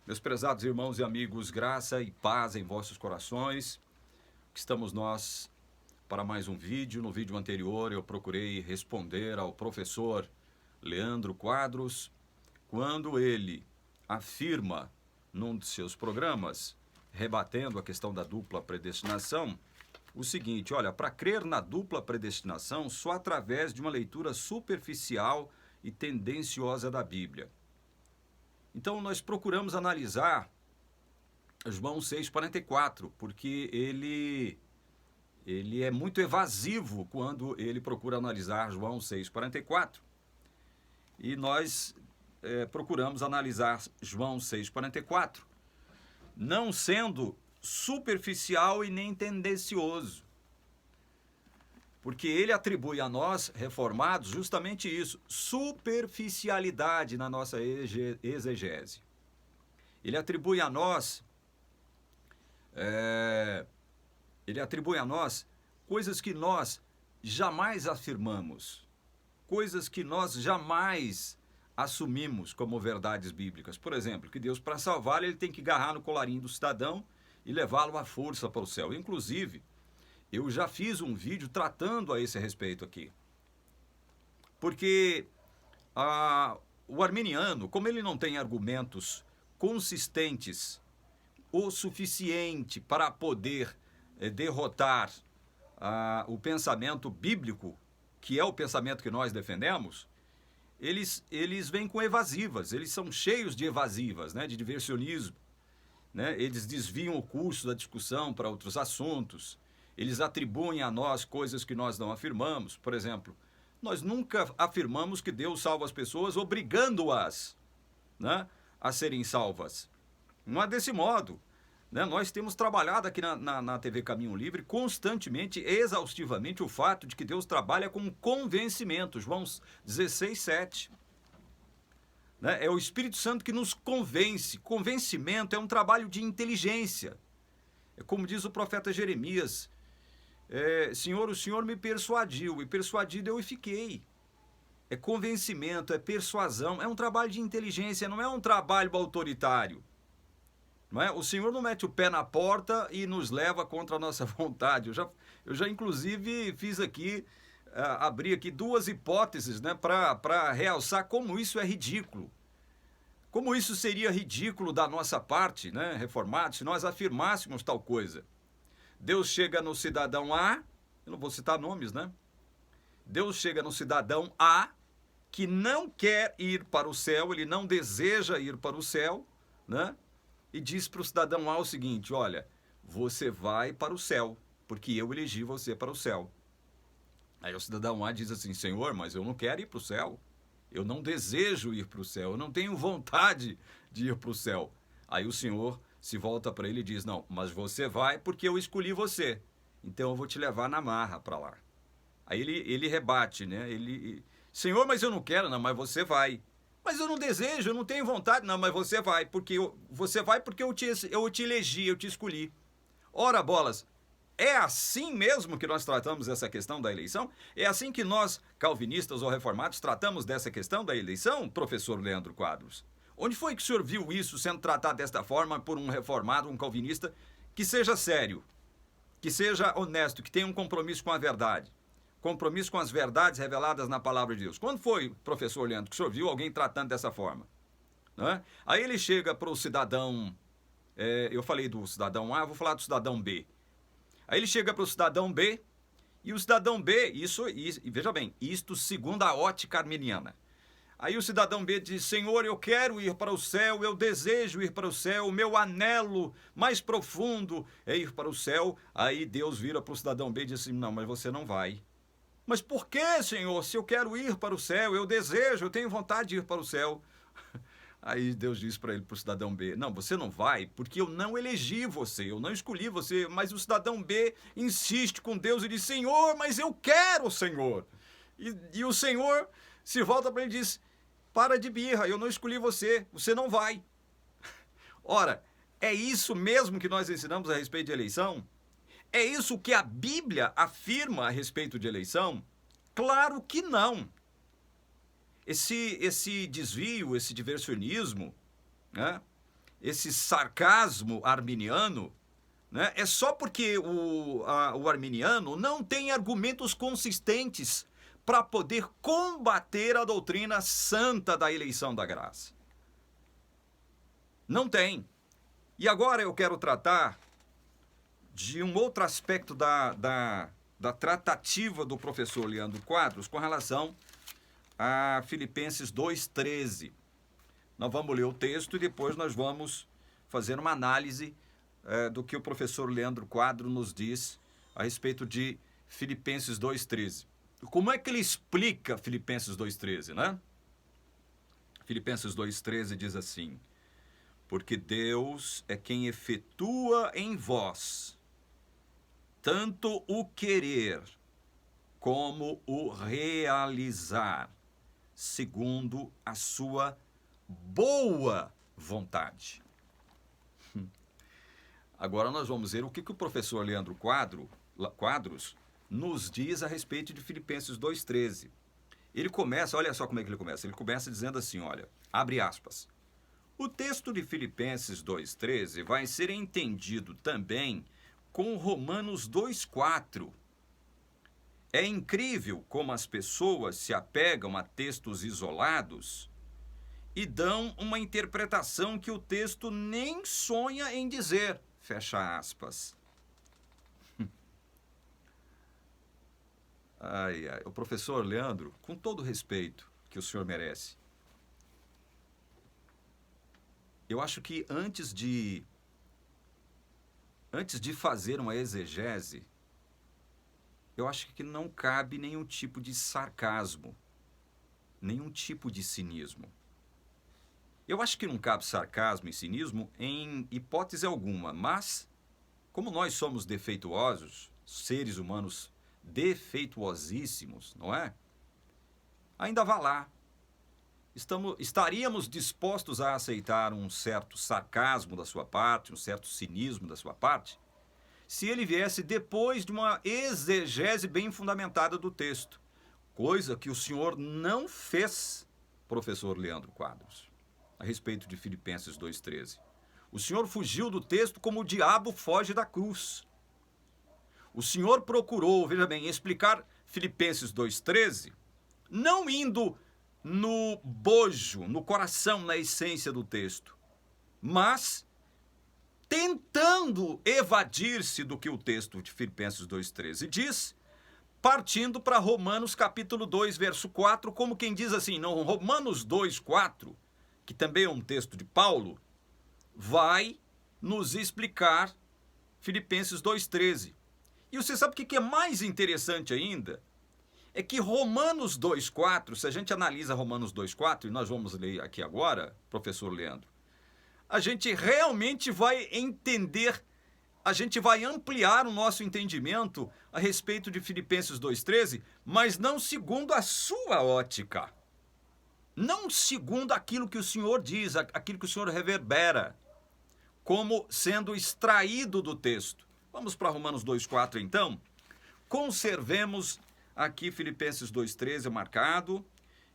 Meus prezados irmãos e amigos, graça e paz em vossos corações. Estamos nós para mais um vídeo. No vídeo anterior eu procurei responder ao professor Leandro Quadros quando ele afirma num de seus programas, rebatendo a questão da dupla predestinação, o seguinte: olha, para crer na dupla predestinação só através de uma leitura superficial e tendenciosa da Bíblia. Então nós procuramos analisar João 6,44, porque ele é muito evasivo quando ele procura analisar João 6,44. E nós procuramos analisar João 6,44, não sendo superficial e nem tendencioso. Porque ele atribui a nós, reformados, justamente isso, superficialidade na nossa exegese. Ele atribui a nós coisas que nós jamais afirmamos, coisas que nós jamais assumimos como verdades bíblicas. Por exemplo, que Deus, para salvar, ele tem que agarrar no colarinho do cidadão e levá-lo à força para o céu. Inclusive, eu já fiz um vídeo tratando a esse respeito aqui. Porque o arminiano, como ele não tem argumentos consistentes o suficiente para poder derrotar o pensamento bíblico, que é o pensamento que nós defendemos, eles vêm com evasivas, eles são cheios de evasivas, né, de diversionismo. Né? Eles desviam o curso da discussão para outros assuntos. Eles atribuem a nós coisas que nós não afirmamos. Por exemplo, nós nunca afirmamos que Deus salva as pessoas obrigando-as, né, a serem salvas. Não é desse modo. Né? Nós temos trabalhado aqui na TV Caminho Livre constantemente, exaustivamente, o fato de que Deus trabalha com convencimento. João 16:7. Né? É o Espírito Santo que nos convence. Convencimento é um trabalho de inteligência. É como diz o profeta Jeremias: Senhor, o Senhor me persuadiu, e persuadido eu fiquei. É convencimento, é persuasão, é um trabalho de inteligência, não é um trabalho autoritário. Não é? O Senhor não mete o pé na porta e nos leva contra a nossa vontade. Eu já inclusive fiz aqui, abri aqui duas hipóteses, né, para realçar como isso é ridículo. Como isso seria ridículo da nossa parte, né, reformados, se nós afirmássemos tal coisa. Deus chega no cidadão A, eu não vou citar nomes, né? Deus chega no cidadão A, que não quer ir para o céu, ele não deseja ir para o céu, né? E diz para o cidadão A o seguinte: olha, você vai para o céu, porque eu elegi você para o céu. Aí o cidadão A diz assim: Senhor, mas eu não quero ir para o céu. Eu não desejo ir para o céu, eu não tenho vontade de ir para o céu. Aí o Senhor se volta para ele e diz: não, mas você vai porque eu escolhi você. Então eu vou te levar na marra para lá. Aí ele rebate, né? Senhor, mas eu não quero. Não, mas você vai. Mas eu não desejo, eu não tenho vontade. Não, mas você vai porque eu te elegi, eu te escolhi. Ora, bolas, é assim mesmo que nós tratamos essa questão da eleição? É assim que nós, calvinistas ou reformados, tratamos dessa questão da eleição, professor Leandro Quadros? Onde foi que o senhor viu isso sendo tratado desta forma por um reformado, um calvinista, que seja sério, que seja honesto, que tenha um compromisso com a verdade, compromisso com as verdades reveladas na palavra de Deus? Quando foi, professor Leandro, que o senhor viu alguém tratando dessa forma? Né? Aí ele chega para o cidadão, eu falei do cidadão A, vou falar do cidadão B. Aí ele chega para o cidadão B, e o cidadão B, e veja bem, isto segundo a ótica arminiana. Aí o cidadão B diz: Senhor, eu quero ir para o céu, eu desejo ir para o céu, o meu anelo mais profundo é ir para o céu. Aí Deus vira para o cidadão B e diz assim: não, mas você não vai. Mas por que, Senhor? Se eu quero ir para o céu, eu desejo, eu tenho vontade de ir para o céu. Aí Deus diz para ele, para o cidadão B: não, você não vai porque eu não elegi você, eu não escolhi você. Mas o cidadão B insiste com Deus e diz: Senhor, mas eu quero, Senhor. E o Senhor se volta para ele e diz: para de birra, eu não escolhi você, você não vai. Ora, é isso mesmo que nós ensinamos a respeito de eleição? É isso que a Bíblia afirma a respeito de eleição? Claro que não. Esse desvio, esse diversionismo, né, esse sarcasmo arminiano, né, é só porque o arminiano não tem argumentos consistentes para poder combater a doutrina santa da eleição da graça. Não tem. E agora eu quero tratar de um outro aspecto da tratativa do professor Leandro Quadros com relação a Filipenses 2,13. Nós vamos ler o texto e depois nós vamos fazer uma análise do que o professor Leandro Quadros nos diz a respeito de Filipenses 2,13. Como é que ele explica Filipenses 2,13, né? Filipenses 2,13 diz assim: porque Deus é quem efetua em vós tanto o querer como o realizar, segundo a sua boa vontade. Agora nós vamos ver o que o professor Leandro Quadros nos diz a respeito de Filipenses 2,13. Ele começa, olha só como é que ele começa. Ele começa dizendo assim, olha, abre aspas. O texto de Filipenses 2,13 vai ser entendido também com Romanos 2,4. É incrível como as pessoas se apegam a textos isolados e dão uma interpretação que o texto nem sonha em dizer. Fecha aspas. Ai, ai. O professor Leandro, com todo o respeito que o senhor merece, eu acho que antes de fazer uma exegese, eu acho que não cabe nenhum tipo de sarcasmo, nenhum tipo de cinismo. Eu acho que não cabe sarcasmo e cinismo em hipótese alguma, mas, como nós somos defeituosos, seres humanos defeituosíssimos, não é? Ainda vá lá. Estaríamos dispostos a aceitar um certo sarcasmo da sua parte, um certo cinismo da sua parte, se ele viesse depois de uma exegese bem fundamentada do texto, coisa que o senhor não fez, professor Leandro Quadros, a respeito de Filipenses 2,13. O senhor fugiu do texto como o diabo foge da cruz. O senhor procurou, veja bem, explicar Filipenses 2,13, não indo no bojo, no coração, na essência do texto, mas tentando evadir-se do que o texto de Filipenses 2,13 diz, partindo para Romanos capítulo 2, verso 4, como quem diz assim, não, Romanos 2,4, que também é um texto de Paulo, vai nos explicar Filipenses 2,13. E você sabe o que é mais interessante ainda? É que Romanos 2,4, se a gente analisa Romanos 2,4, e nós vamos ler aqui agora, professor Leandro, a gente realmente vai entender, a gente vai ampliar o nosso entendimento a respeito de Filipenses 2,13, mas não segundo a sua ótica. Não segundo aquilo que o Senhor diz, aquilo que o Senhor reverbera, como sendo extraído do texto. Vamos para Romanos 2,4 então? Conservemos aqui Filipenses 2,13 marcado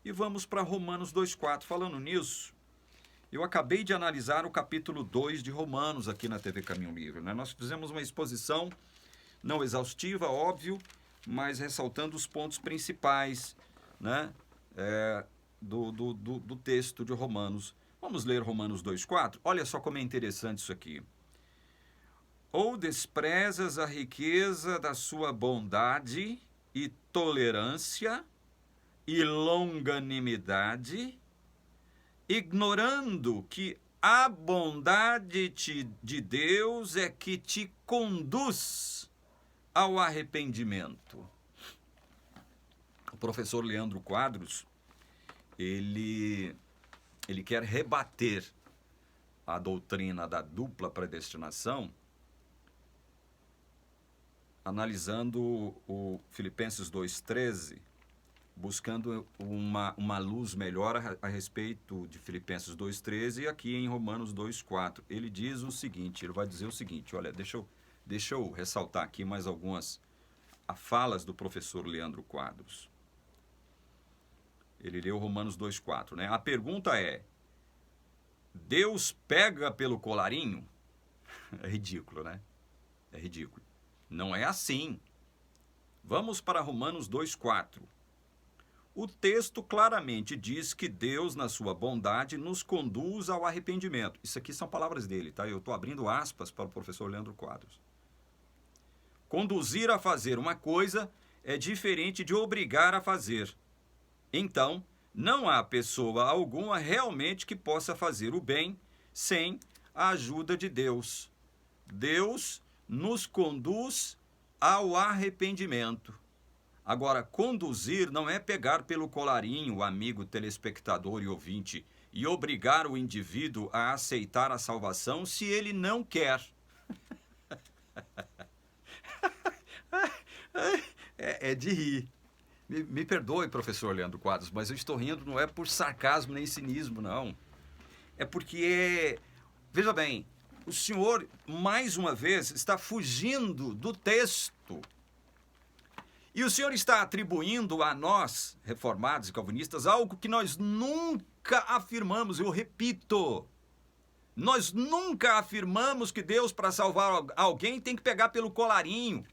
e vamos para Romanos 2,4. Falando nisso, eu acabei de analisar o capítulo 2 de Romanos aqui na TV Caminho Livre, né? Nós fizemos uma exposição não exaustiva, óbvio, mas ressaltando os pontos principais, né? Do texto de Romanos. Vamos ler Romanos 2,4? Olha só como é interessante isso aqui. Ou desprezas a riqueza da sua bondade e tolerância e longanimidade, ignorando que a bondade de Deus é que te conduz ao arrependimento. O professor Leandro Quadros, ele quer rebater a doutrina da dupla predestinação, analisando o Filipenses 2,13, buscando uma luz melhor a respeito de Filipenses 2,13 e aqui em Romanos 2,4. Ele diz o seguinte, ele vai dizer o seguinte, olha, deixa eu ressaltar aqui mais algumas falas do professor Leandro Quadros. Ele leu Romanos 2,4, né? A pergunta é, Deus pega pelo colarinho? É ridículo, né? É ridículo. Não é assim. Vamos para Romanos 2,4. O texto claramente diz que Deus, na sua bondade, nos conduz ao arrependimento. Isso aqui são palavras dele, tá? Eu estou abrindo aspas para o professor Leandro Quadros. Conduzir a fazer uma coisa é diferente de obrigar a fazer. Então, não há pessoa alguma realmente que possa fazer o bem sem a ajuda de Deus. Deus nos conduz ao arrependimento. Agora, conduzir não é pegar pelo colarinho, amigo telespectador e ouvinte, e obrigar o indivíduo a aceitar a salvação se ele não quer. É de rir. Me perdoe, professor Leandro Quadros, mas eu estou rindo não é por sarcasmo nem cinismo, não. É porque, veja bem, o senhor, mais uma vez, está fugindo do texto. E o senhor está atribuindo a nós, reformados e calvinistas, algo que nós nunca afirmamos. Eu repito, nós nunca afirmamos que Deus, para salvar alguém, tem que pegar pelo colarinho.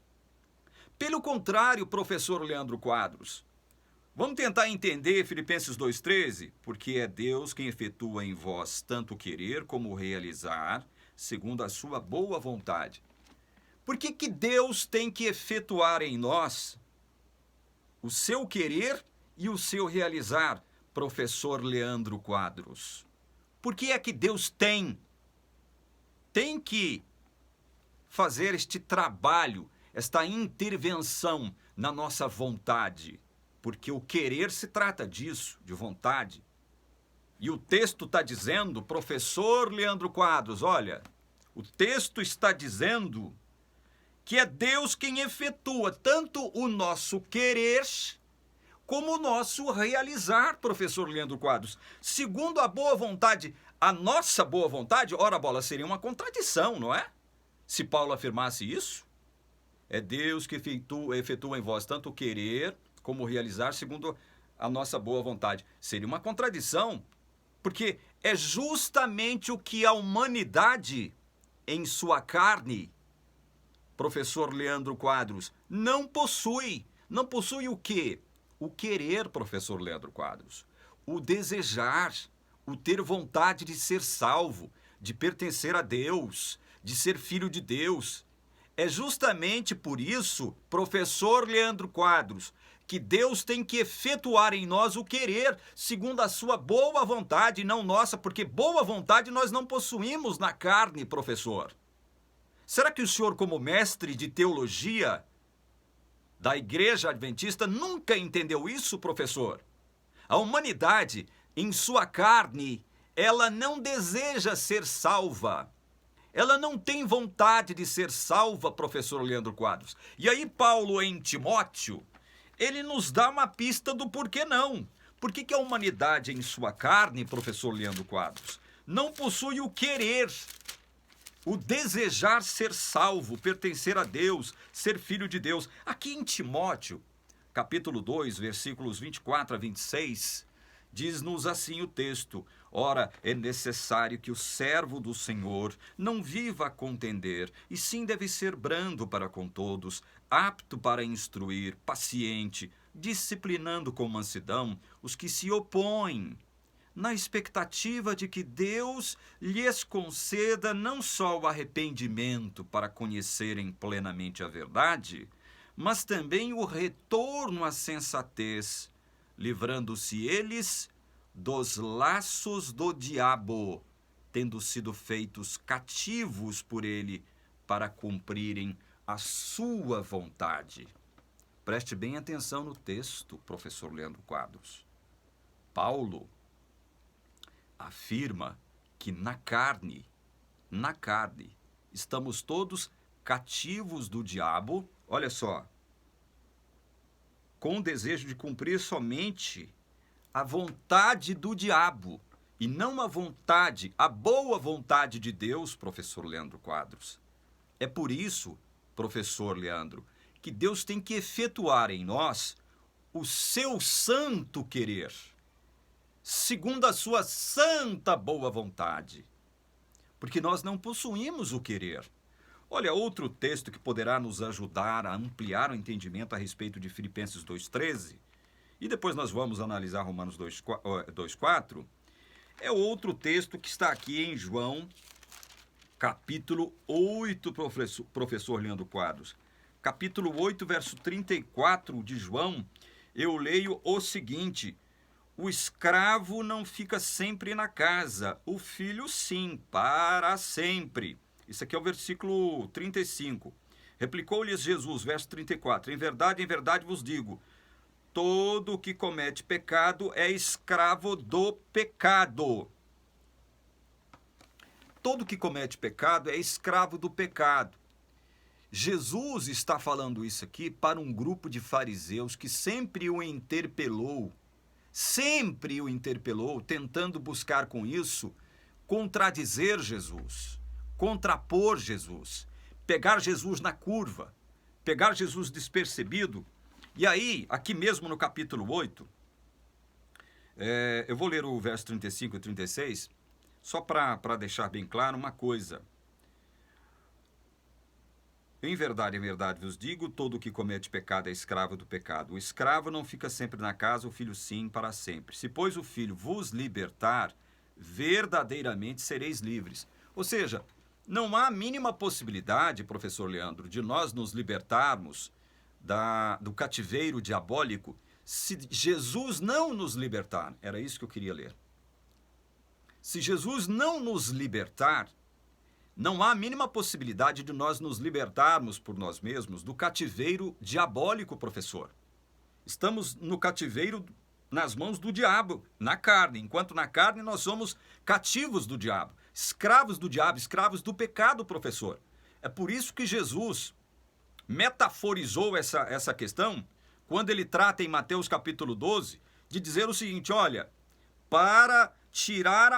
Pelo contrário, professor Leandro Quadros, vamos tentar entender Filipenses 2,13? Porque é Deus quem efetua em vós tanto querer como realizar, segundo a sua boa vontade. Por que Deus tem que efetuar em nós o seu querer e o seu realizar, professor Leandro Quadros? Por que é que Deus tem que fazer este trabalho, esta intervenção na nossa vontade? Porque o querer se trata disso, de vontade. E o texto está dizendo, professor Leandro Quadros, olha, o texto está dizendo que é Deus quem efetua tanto o nosso querer como o nosso realizar, professor Leandro Quadros. Segundo a boa vontade, a nossa boa vontade, ora bola, seria uma contradição, não é? Se Paulo afirmasse isso, é Deus que efetua em vós tanto o querer como o realizar segundo a nossa boa vontade. Seria uma contradição, porque é justamente o que a humanidade, em sua carne, professor Leandro Quadros, não possui. Não possui o quê? O querer, professor Leandro Quadros. O desejar, o ter vontade de ser salvo, de pertencer a Deus, de ser filho de Deus. É justamente por isso, professor Leandro Quadros, que Deus tem que efetuar em nós o querer, segundo a sua boa vontade, não nossa, porque boa vontade nós não possuímos na carne, professor. Será que o senhor, como mestre de teologia da Igreja Adventista, nunca entendeu isso, professor? A humanidade, em sua carne, ela não deseja ser salva. Ela não tem vontade de ser salva, professor Leandro Quadros. E aí Paulo, em Timóteo, ele nos dá uma pista do porquê não. Por que a humanidade, em sua carne, professor Leandro Quadros, não possui o querer, o desejar ser salvo, pertencer a Deus, ser filho de Deus? Aqui em Timóteo, capítulo 2, versículos 24 a 26, diz-nos assim o texto: ora, é necessário que o servo do Senhor não viva a contender, e sim deve ser brando para com todos, apto para instruir, paciente, disciplinando com mansidão os que se opõem, na expectativa de que Deus lhes conceda não só o arrependimento para conhecerem plenamente a verdade, mas também o retorno à sensatez, livrando-se eles dos laços do diabo, tendo sido feitos cativos por ele para cumprirem a sua vontade. Preste bem atenção no texto, professor Leandro Quadros. Paulo afirma que na carne, estamos todos cativos do diabo, olha só, com o desejo de cumprir somente a vontade do diabo, e não a boa vontade de Deus, professor Leandro Quadros. É por isso, professor Leandro, que Deus tem que efetuar em nós o seu santo querer. segundo a sua santa boa vontade. Porque nós não possuímos o querer. Olha, outro texto que poderá nos ajudar a ampliar o entendimento a respeito de Filipenses 2,13, e depois nós vamos analisar Romanos 2,4, é outro texto que está aqui em João, capítulo 8, professor Leandro Quadros. Capítulo 8, verso 34 de João, eu leio o seguinte: o escravo não fica sempre na casa, o filho sim, para sempre. Isso aqui é o versículo 35. Replicou-lhes Jesus, verso 34, em verdade vos digo, todo o que comete pecado é escravo do pecado. Todo que comete pecado é escravo do pecado. Jesus está falando isso aqui para um grupo de fariseus que sempre o interpelou, tentando buscar com isso contradizer Jesus, contrapor Jesus, pegar Jesus na curva, pegar Jesus despercebido. E aí, aqui mesmo no capítulo 8, eu vou ler o verso 35 e 36, só para deixar bem claro uma coisa. Em verdade vos digo, todo o que comete pecado é escravo do pecado. O escravo não fica sempre na casa, o filho sim, para sempre. Se, pois, o filho vos libertar, verdadeiramente sereis livres. Ou seja, não há a mínima possibilidade, professor Leandro, de nós nos libertarmos do cativeiro diabólico se Jesus não nos libertar. Era isso que eu queria ler. Se Jesus não nos libertar, não há a mínima possibilidade de nós nos libertarmos por nós mesmos do cativeiro diabólico, professor. Estamos no cativeiro nas mãos do diabo, na carne. Enquanto na carne nós somos cativos do diabo, escravos do diabo, escravos do pecado, professor. É por isso que Jesus metaforizou essa questão quando ele trata em Mateus capítulo 12 de dizer o seguinte: olha, para tirar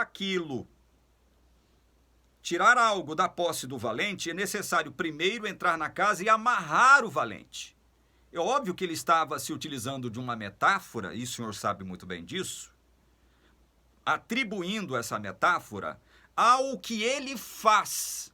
algo da posse do valente, é necessário primeiro entrar na casa e amarrar o valente. É óbvio que ele estava se utilizando de uma metáfora, e o senhor sabe muito bem disso, atribuindo essa metáfora ao que ele faz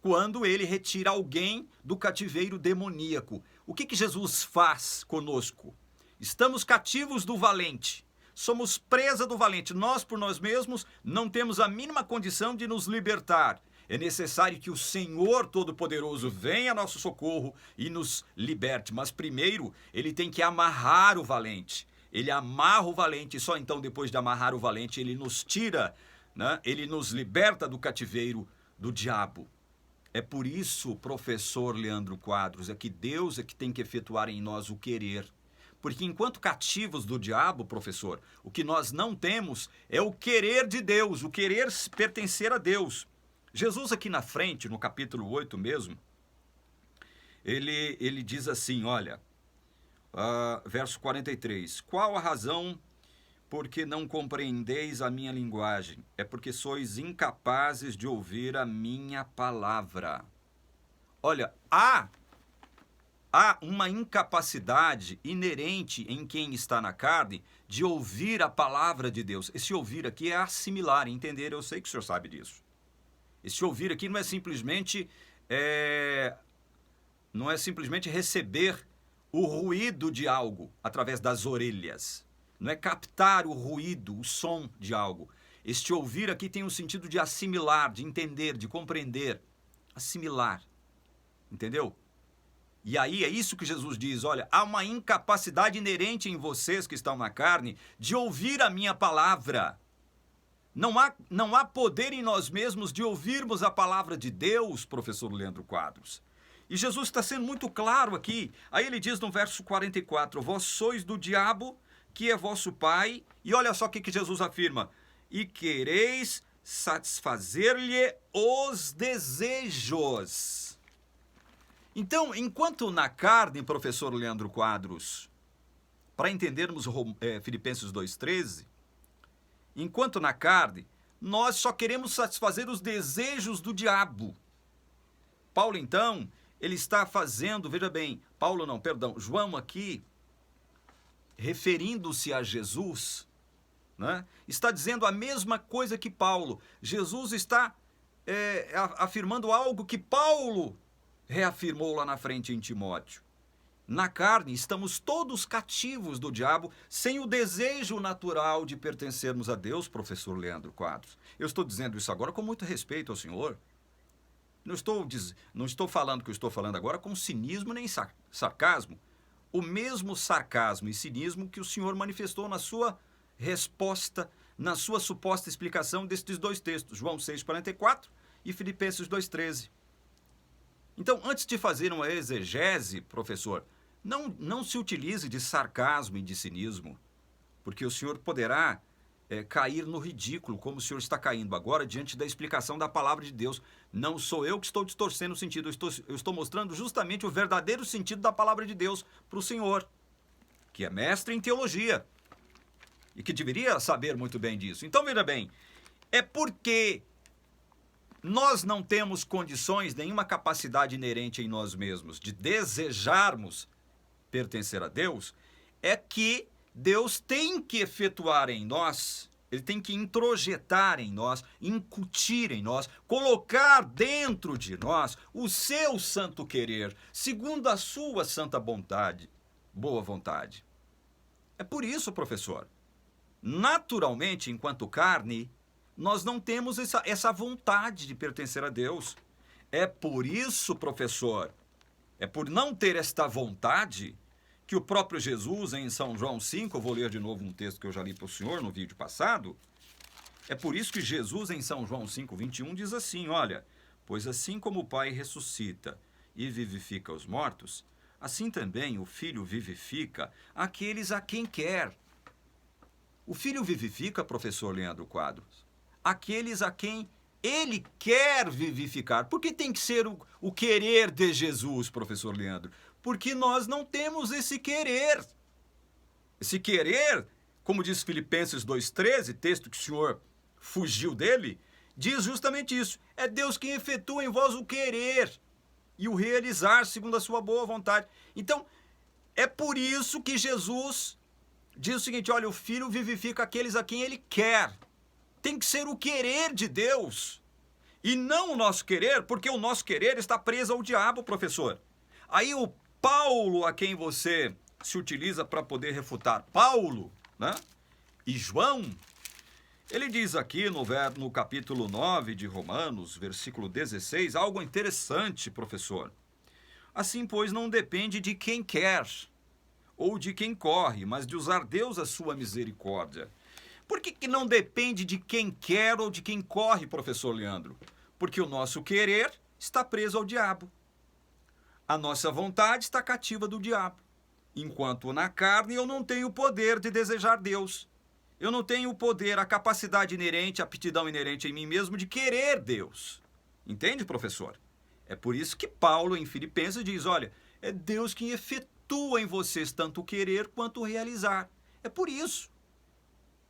quando ele retira alguém do cativeiro demoníaco. O que Jesus faz conosco? Estamos cativos do valente. Somos presa do valente. Nós, por nós mesmos, não temos a mínima condição de nos libertar. É necessário que o Senhor Todo-Poderoso venha a nosso socorro e nos liberte. Mas primeiro, ele tem que amarrar o valente. Ele amarra o valente e só então, depois de amarrar o valente, ele nos tira, né? Ele nos liberta do cativeiro do diabo. É por isso, professor Leandro Quadros, é que Deus é que tem que efetuar em nós o querer. Porque enquanto cativos do diabo, professor, o que nós não temos é o querer de Deus, o querer pertencer a Deus. Jesus aqui na frente, no capítulo 8 mesmo, ele diz assim, olha, verso 43, qual a razão porque não compreendeis a minha linguagem? É porque sois incapazes de ouvir a minha palavra. Olha, há uma incapacidade inerente em quem está na carne de ouvir a palavra de Deus. Esse ouvir aqui é assimilar, entender, eu sei que o senhor sabe disso. Esse ouvir aqui não é simplesmente receber o ruído de algo através das orelhas. Não é captar o ruído, o som de algo. Este ouvir aqui tem o sentido de assimilar, de entender, de compreender. Assimilar. Entendeu? E aí é isso que Jesus diz, olha, há uma incapacidade inerente em vocês que estão na carne de ouvir a minha palavra. Não há poder em nós mesmos de ouvirmos a palavra de Deus, professor Leandro Quadros. E Jesus está sendo muito claro aqui. Aí ele diz no verso 44, vós sois do diabo, que é vosso pai, e olha só o que Jesus afirma, e quereis satisfazer-lhe os desejos. Então, enquanto na carne, professor Leandro Quadros, para entendermos Filipenses 2,13, enquanto na carne, nós só queremos satisfazer os desejos do diabo. Paulo, então, ele está fazendo, veja bem, João aqui, referindo-se a Jesus, né? Está dizendo a mesma coisa que Paulo. Jesus está afirmando algo que Paulo reafirmou lá na frente em Timóteo. Na carne, estamos todos cativos do diabo, sem o desejo natural de pertencermos a Deus, professor Leandro Quadros. Eu estou dizendo isso agora com muito respeito ao senhor. Não estou falando o que eu estou falando agora com cinismo nem sarcasmo. O mesmo sarcasmo e cinismo que o senhor manifestou na sua resposta, na sua suposta explicação destes dois textos, João 6,44 e Filipenses 2,13. Então, antes de fazer uma exegese, professor, não se utilize de sarcasmo e de cinismo, porque o senhor poderá cair no ridículo, como o senhor está caindo agora diante da explicação da palavra de Deus. Não sou eu que estou distorcendo o sentido, eu estou mostrando justamente o verdadeiro sentido da palavra de Deus para o senhor, que é mestre em teologia e que deveria saber muito bem disso. Então, veja bem, é porque nós não temos condições, nenhuma capacidade inerente em nós mesmos de desejarmos pertencer a Deus, é que Deus tem que efetuar em nós, Ele tem que introjetar em nós, incutir em nós, colocar dentro de nós o seu santo querer, segundo a sua santa vontade, boa vontade. É por isso, professor, naturalmente, enquanto carne, nós não temos essa vontade de pertencer a Deus. É por isso, professor, é por não ter esta vontade que o próprio Jesus, em São João 5, eu vou ler de novo um texto que eu já li para o senhor no vídeo passado, é por isso que Jesus, em São João 5, 21, diz assim, olha, pois assim como o Pai ressuscita e vivifica os mortos, assim também o Filho vivifica aqueles a quem quer. O Filho vivifica, professor Leandro Quadros, aqueles a quem Ele quer vivificar. Por que tem que ser o querer de Jesus, professor Leandro? Porque nós não temos esse querer. Esse querer, como diz Filipenses 2,13, texto que o senhor fugiu dele, diz justamente isso. É Deus quem efetua em vós o querer e o realizar segundo a sua boa vontade. Então, é por isso que Jesus diz o seguinte, olha, o Filho vivifica aqueles a quem Ele quer. Tem que ser o querer de Deus e não o nosso querer, porque o nosso querer está preso ao diabo, professor. Aí o Paulo, a quem você se utiliza para poder refutar Paulo, né? E João, ele diz aqui no capítulo 9 de Romanos, versículo 16, algo interessante, professor. Assim, pois, não depende de quem quer ou de quem corre, mas de usar Deus a sua misericórdia. Por que não depende de quem quer ou de quem corre, professor Leandro? Porque o nosso querer está preso ao diabo. A nossa vontade está cativa do diabo. Enquanto na carne eu não tenho o poder de desejar Deus. Eu não tenho o poder, a capacidade inerente, a aptidão inerente em mim mesmo de querer Deus. Entende, professor? É por isso que Paulo, em Filipenses, diz, olha, é Deus quem efetua em vocês tanto o querer quanto o realizar. É por isso.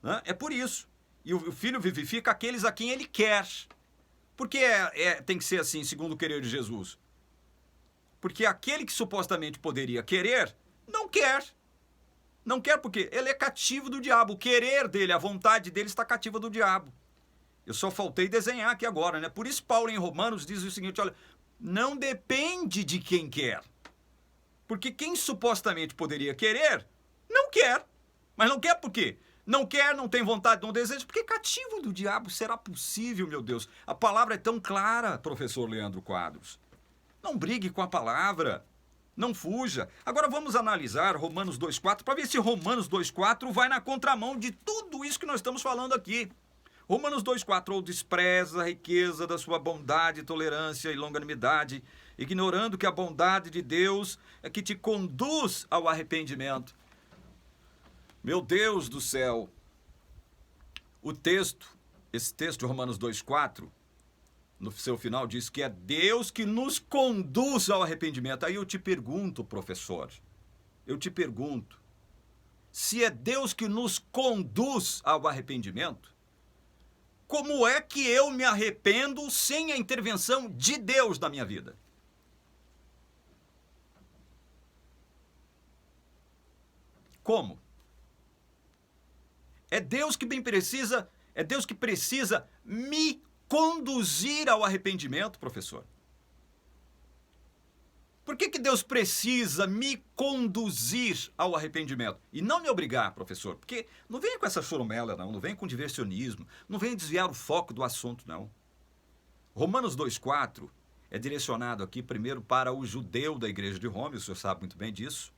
Né? É por isso. E o Filho vivifica aqueles a quem Ele quer. Por que tem que ser assim, segundo o querer de Jesus? Porque aquele que supostamente poderia querer, não quer. Não quer porque ele é cativo do diabo. O querer dele, a vontade dele está cativa do diabo. Eu só faltei desenhar aqui agora, né? Por isso Paulo em Romanos diz o seguinte, olha, não depende de quem quer. Porque quem supostamente poderia querer, não quer. Mas não quer por quê? Não quer, não tem vontade, não deseja, porque é cativo do diabo. Será possível, meu Deus? A palavra é tão clara, professor Leandro Quadros. Não brigue com a palavra, não fuja. Agora vamos analisar Romanos 2,4 para ver se Romanos 2,4 vai na contramão de tudo isso que nós estamos falando aqui. Romanos 2,4, ou despreza a riqueza da sua bondade, tolerância e longanimidade, ignorando que a bondade de Deus é que te conduz ao arrependimento. Meu Deus do céu! Esse texto de Romanos 2,4, no seu final diz que é Deus que nos conduz ao arrependimento. Aí eu te pergunto, professor, se é Deus que nos conduz ao arrependimento, como é que eu me arrependo sem a intervenção de Deus na minha vida? Como? É Deus que bem precisa, é Deus que precisa me conduzir ao arrependimento, professor. Por que Deus precisa me conduzir ao arrependimento? E não me obrigar, professor, porque não venha com essa choromela, não venha com diversionismo, não venha desviar o foco do assunto, não. Romanos 2,4 é direcionado aqui primeiro para o judeu da igreja de Roma, e o senhor sabe muito bem disso,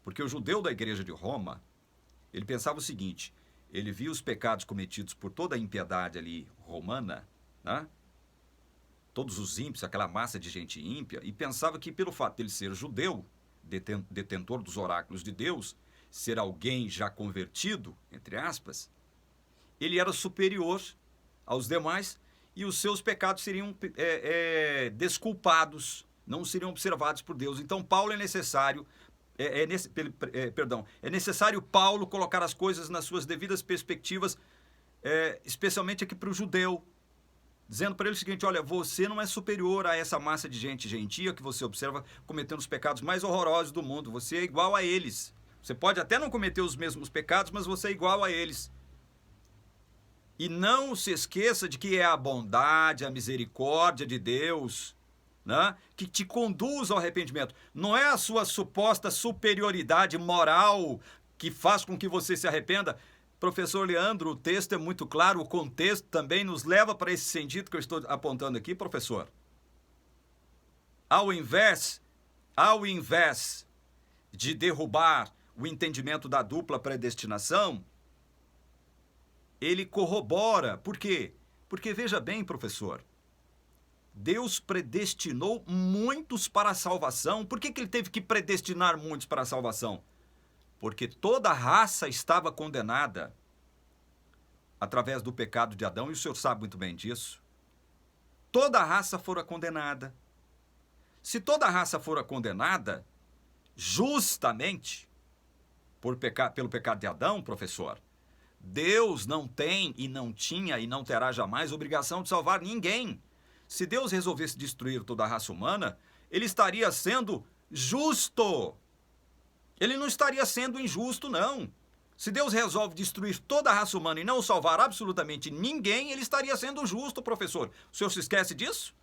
porque o judeu da igreja de Roma, ele pensava o seguinte, ele via os pecados cometidos por toda a impiedade ali romana, né? Todos os ímpios, aquela massa de gente ímpia, e pensava que pelo fato de ele ser judeu, detentor dos oráculos de Deus, ser alguém já convertido, entre aspas, ele era superior aos demais e os seus pecados seriam desculpados, não seriam observados por Deus. Então Paulo é necessário, é necessário Paulo colocar as coisas nas suas devidas perspectivas, especialmente aqui para o judeu, dizendo para ele o seguinte, olha, você não é superior a essa massa de gente gentia que você observa cometendo os pecados mais horrorosos do mundo. Você é igual a eles. Você pode até não cometer os mesmos pecados, mas você é igual a eles. E não se esqueça de que é a bondade, a misericórdia de Deus, né, que te conduz ao arrependimento. Não é a sua suposta superioridade moral que faz com que você se arrependa. Professor Leandro, o texto é muito claro, o contexto também nos leva para esse sentido que eu estou apontando aqui, professor. Ao invés de derrubar o entendimento da dupla predestinação, ele corrobora. Por quê? Porque, veja bem, professor, Deus predestinou muitos para a salvação. Por que ele teve que predestinar muitos para a salvação? Porque toda a raça estava condenada através do pecado de Adão, e o senhor sabe muito bem disso. Toda a raça fora condenada. Se toda a raça fora condenada, justamente pelo pecado de Adão, professor, Deus não tem e não tinha e não terá jamais obrigação de salvar ninguém. Se Deus resolvesse destruir toda a raça humana, ele estaria sendo justo. Ele não estaria sendo injusto, não. Se Deus resolve destruir toda a raça humana e não salvar absolutamente ninguém, ele estaria sendo justo, professor. O senhor se esquece disso?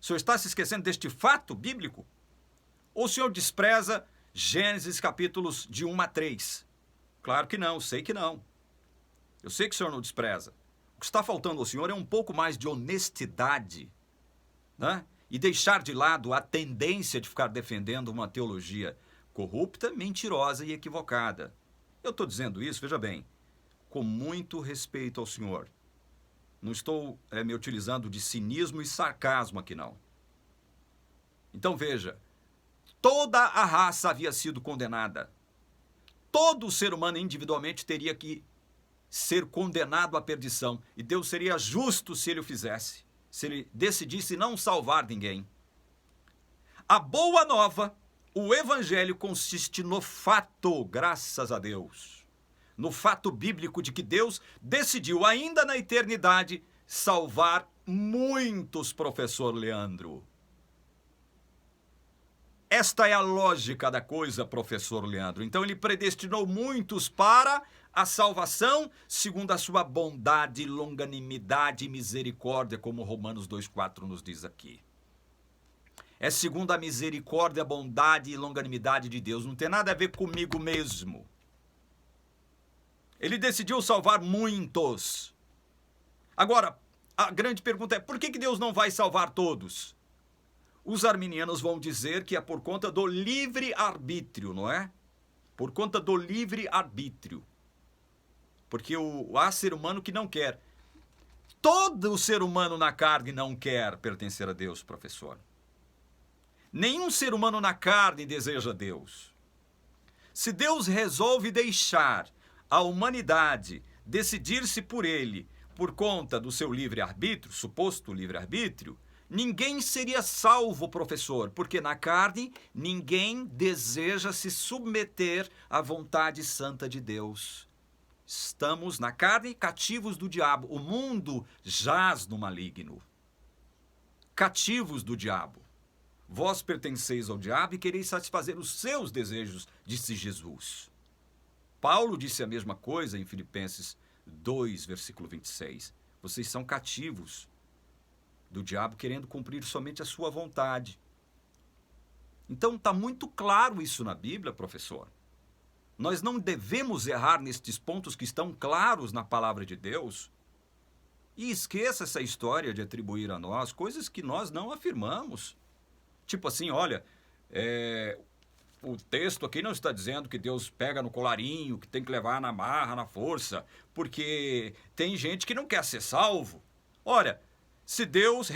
O senhor está se esquecendo deste fato bíblico? Ou o senhor despreza Gênesis capítulos de 1 a 3? Claro que não, sei que não. Eu sei que o senhor não despreza. O que está faltando ao senhor é um pouco mais de honestidade, né? E deixar de lado a tendência de ficar defendendo uma teologia corrupta, mentirosa e equivocada. Eu estou dizendo isso, veja bem, com muito respeito ao senhor. Não estou me utilizando de cinismo e sarcasmo aqui, não. Então, veja, toda a raça havia sido condenada. Todo ser humano individualmente teria que ser condenado à perdição. E Deus seria justo se ele o fizesse, se ele decidisse não salvar ninguém. A boa nova, o evangelho, consiste no fato, graças a Deus, no fato bíblico de que Deus decidiu ainda na eternidade salvar muitos, professor Leandro. Esta é a lógica da coisa, professor Leandro. Então ele predestinou muitos para a salvação segundo a sua bondade, longanimidade e misericórdia, como Romanos 2,4 nos diz aqui. É segundo a misericórdia, a bondade e longanimidade de Deus. Não tem nada a ver comigo mesmo. Ele decidiu salvar muitos. Agora, a grande pergunta é, por que Deus não vai salvar todos? Os arminianos vão dizer que é por conta do livre-arbítrio, não é? Por conta do livre-arbítrio. Porque há ser humano que não quer. Todo ser humano na carne não quer pertencer a Deus, professor. Nenhum ser humano na carne deseja Deus. Se Deus resolve deixar a humanidade decidir-se por ele, por conta do seu livre-arbítrio, suposto livre-arbítrio, ninguém seria salvo, professor, porque na carne ninguém deseja se submeter à vontade santa de Deus. Estamos na carne cativos do diabo. O mundo jaz no maligno. Cativos do diabo. Vós pertenceis ao diabo e quereis satisfazer os seus desejos, disse Jesus. Paulo disse a mesma coisa em Filipenses 2, versículo 26. Vocês são cativos do diabo querendo cumprir somente a sua vontade. Então está muito claro isso na Bíblia, professor. Nós não devemos errar nestes pontos que estão claros na palavra de Deus. E esqueça essa história de atribuir a nós coisas que nós não afirmamos. Tipo assim, olha, o texto aqui não está dizendo que Deus pega no colarinho, que tem que levar na marra, na força, porque tem gente que não quer ser salvo. Olha, se Deus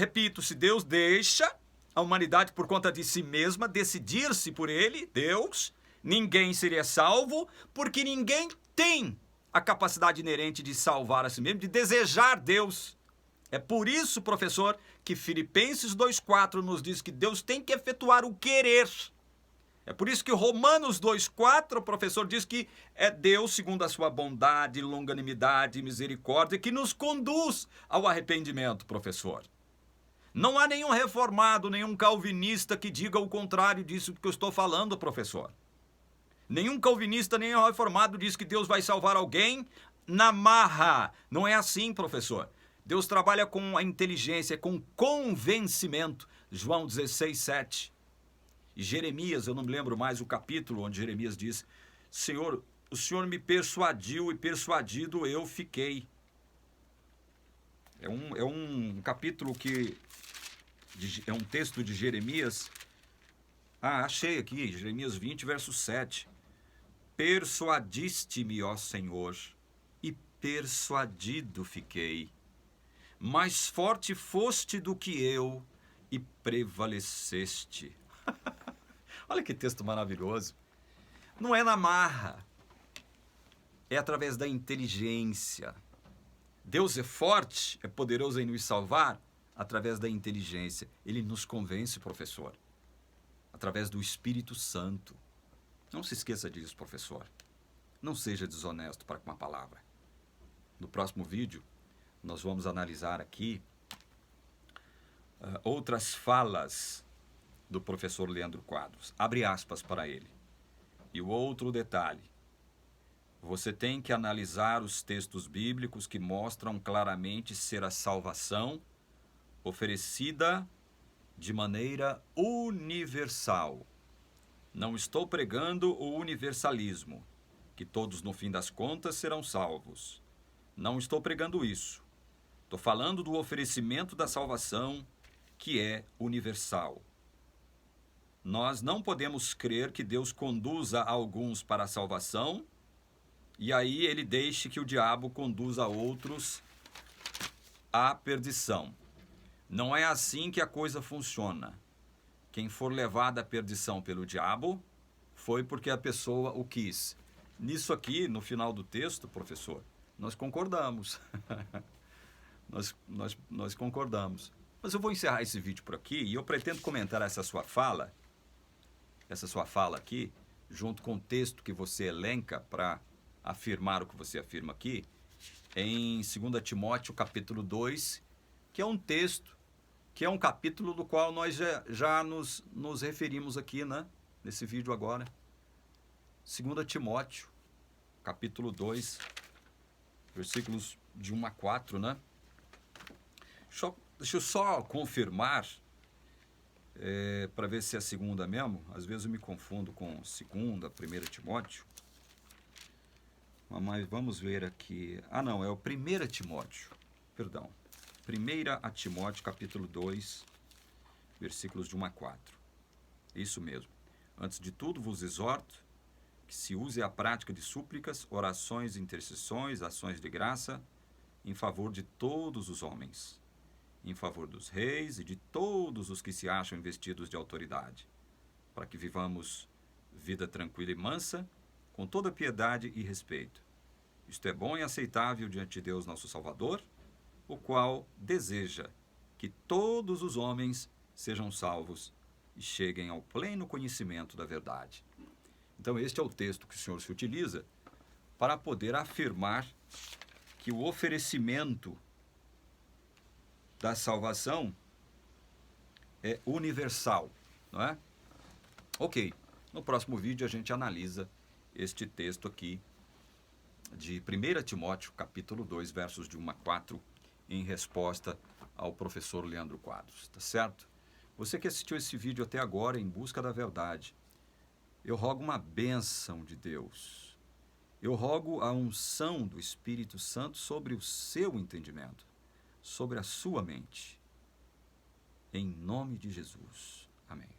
deixa a humanidade por conta de si mesma decidir-se por ele, Deus, ninguém seria salvo, porque ninguém tem a capacidade inerente de salvar a si mesmo, de desejar Deus. É por isso, professor, que Filipenses 2,4 nos diz que Deus tem que efetuar o querer. É por isso que Romanos 2,4, o professor, diz que é Deus, segundo a sua bondade, longanimidade e misericórdia, que nos conduz ao arrependimento, professor. Não há nenhum reformado, nenhum calvinista que diga o contrário disso que eu estou falando, professor. Nenhum calvinista, nenhum reformado diz que Deus vai salvar alguém na marra. Não é assim, professor. Deus trabalha com a inteligência, com convencimento. João 16:7. E Jeremias, eu não me lembro mais o capítulo onde Jeremias diz: Senhor, o Senhor me persuadiu e persuadido eu fiquei. É um capítulo é um texto de Jeremias. Achei aqui, Jeremias 20, verso 7. Persuadiste-me, ó Senhor, e persuadido fiquei. Mais forte foste do que eu e prevaleceste. Olha que texto maravilhoso. Não é na marra, é através da inteligência. Deus é forte, é poderoso em nos salvar através da inteligência. Ele nos convence, professor, através do Espírito Santo. Não se esqueça disso, professor. Não seja desonesto para com a palavra. No próximo vídeo, nós vamos analisar aqui outras falas do professor Leandro Quadros. Abre aspas para ele. E o outro detalhe: você tem que analisar os textos bíblicos que mostram claramente ser a salvação oferecida de maneira universal. Não estou pregando o universalismo, que todos no fim das contas serão salvos. Não estou pregando isso. Estou falando do oferecimento da salvação, que é universal. Nós não podemos crer que Deus conduza alguns para a salvação e aí ele deixe que o diabo conduza outros à perdição. Não é assim que a coisa funciona. Quem for levado à perdição pelo diabo foi porque a pessoa o quis. Nisso aqui, no final do texto, professor, nós concordamos. nós concordamos. Mas eu vou encerrar esse vídeo por aqui e eu pretendo comentar essa sua fala aqui, junto com o texto que você elenca para afirmar o que você afirma aqui, em 2 Timóteo capítulo 2, que é um texto, que é um capítulo do qual nós já nos referimos aqui, né? Nesse vídeo agora. 2 Timóteo capítulo 2, versículos de 1 a 4, né? Deixa eu só confirmar, para ver se é a segunda mesmo. Às vezes eu me confundo com segunda, 1 Timóteo. Mas vamos ver aqui. Não, é o 1 Timóteo. Perdão. 1 Timóteo, capítulo 2, versículos de 1 a 4. Isso mesmo. Antes de tudo vos exorto que se use a prática de súplicas, orações, intercessões, ações de graça, em favor de todos os homens, em favor dos reis e de todos os que se acham investidos de autoridade, para que vivamos vida tranquila e mansa, com toda piedade e respeito. Isto é bom e aceitável diante de Deus nosso Salvador, o qual deseja que todos os homens sejam salvos e cheguem ao pleno conhecimento da verdade. Então este é o texto que o Senhor se utiliza para poder afirmar que o oferecimento da salvação é universal, não é? Ok, no próximo vídeo a gente analisa este texto aqui de 1 Timóteo, capítulo 2, versos de 1 a 4, em resposta ao professor Leandro Quadros, tá certo? Você que assistiu esse vídeo até agora em busca da verdade, eu rogo uma bênção de Deus. Eu rogo a unção do Espírito Santo sobre o seu entendimento, sobre a sua mente. Em nome de Jesus. Amém.